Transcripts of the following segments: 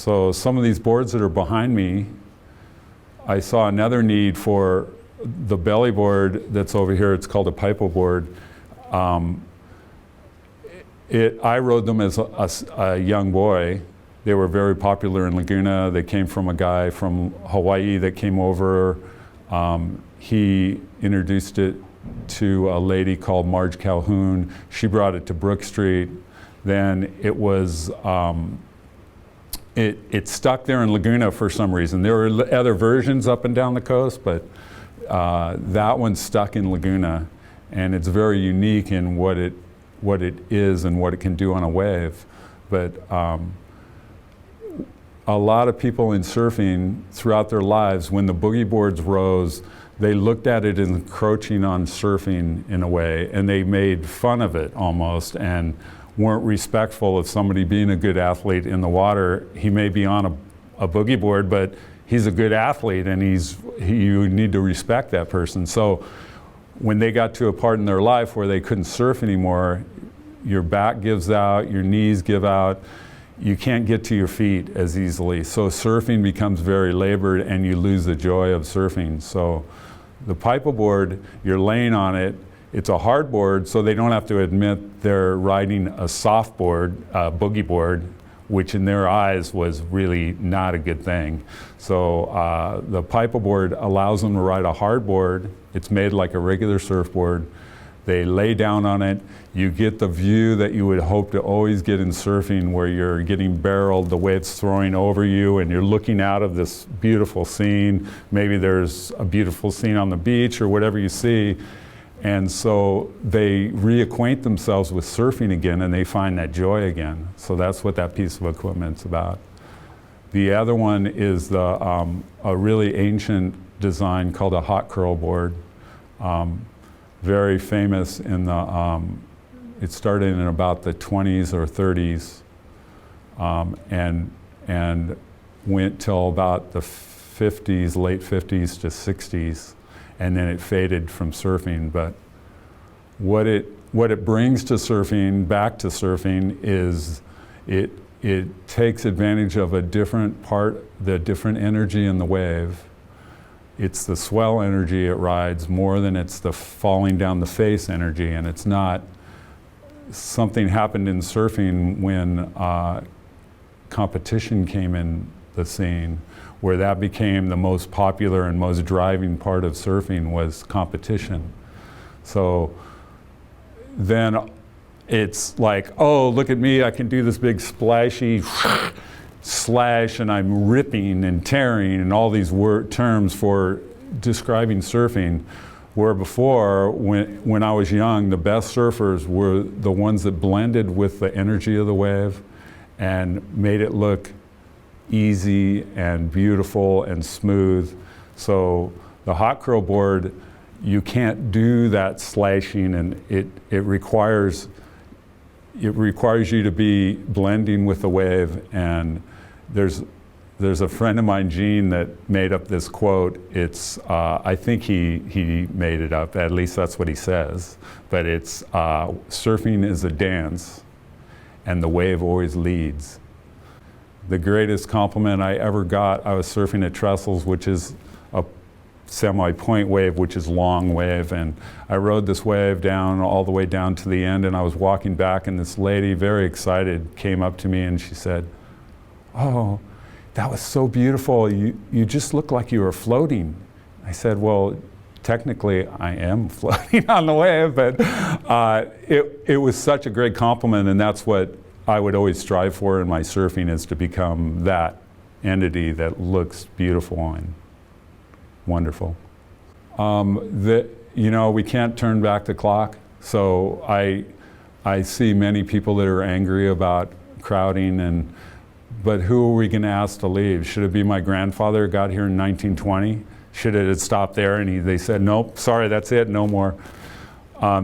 So some of these boards that are behind me, I saw another need for the belly board that's over here. It's called a paipo board. I rode them as a young boy. They were very popular in Laguna. They came from a guy from Hawaii that came over. He introduced it to a lady called Marge Calhoun. She brought it to Brook Street. Then it was, it stuck there in Laguna for some reason. There were other versions up and down the coast, but that one stuck in Laguna. And it's very unique in what it is and what it can do on a wave. But a lot of people in surfing throughout their lives, when the boogie boards rose, they looked at it as encroaching on surfing in a way, and they made fun of it almost, and weren't respectful of somebody being a good athlete in the water. He may be on a boogie board, but he's a good athlete, and you need to respect that person. So when they got to a part in their life where they couldn't surf anymore, your back gives out, your knees give out, you can't get to your feet as easily. So surfing becomes very labored and you lose the joy of surfing. So the paipo board, you're laying on it, it's a hard board, so they don't have to admit they're riding a soft board, boogie board, which in their eyes was really not a good thing. So the paipo board allows them to ride a hard board. It's made like a regular surfboard. They lay down on it. You get the view that you would hope to always get in surfing, where you're getting barreled, the waves throwing over you, and you're looking out of this beautiful scene. Maybe there's a beautiful scene on the beach or whatever you see. And so they reacquaint themselves with surfing again, and they find that joy again. So that's what that piece of equipment's about. The other one is a really ancient design called a hot curl board. Very famous in the, it started in about the 20s or 30s, and went till about the 50s, late 50s to 60s, and then it faded from surfing. But what it brings to surfing, back to surfing, is it takes advantage of a different part, the different energy in the wave. It's the swell energy it rides more than it's the falling down the face energy, and it's not. Something happened in surfing when competition came in the scene, where that became the most popular and most driving part of surfing was competition. So then it's like, oh, look at me, I can do this big splashy slash, and I'm ripping and tearing and all these terms for describing surfing, where before, when I was young, the best surfers were the ones that blended with the energy of the wave and made it look easy and beautiful and smooth. So the hot curl board, you can't do that slashing, and it requires you to be blending with the wave. And there's a friend of mine, Gene, that made up this quote. It's I think he made it up, at least that's what he says, but it's surfing is a dance and the wave always leads. The greatest compliment I ever got, I was surfing at Trestles, which is a semi-point wave, which is long wave, and I rode this wave down all the way down to the end, and I was walking back, and this lady, very excited, came up to me and she said, "Oh, that was so beautiful. You just look like you were floating." I said, "Well, technically I am floating on the wave," but it was such a great compliment, and that's what I would always strive for in my surfing, is to become that entity that looks beautiful and wonderful. We can't turn back the clock, so I see many people that are angry about crowding, but who are we going to ask to leave? Should it be my grandfather who got here in 1920? Should it have stopped there and they said, "Nope, sorry, that's it, no more."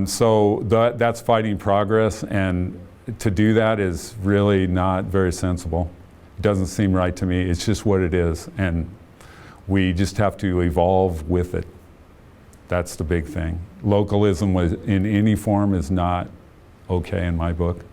So that's fighting progress, and to do that is really not very sensible. It doesn't seem right to me. It's just what it is, and we just have to evolve with it. That's the big thing. Localism in any form is not okay in my book.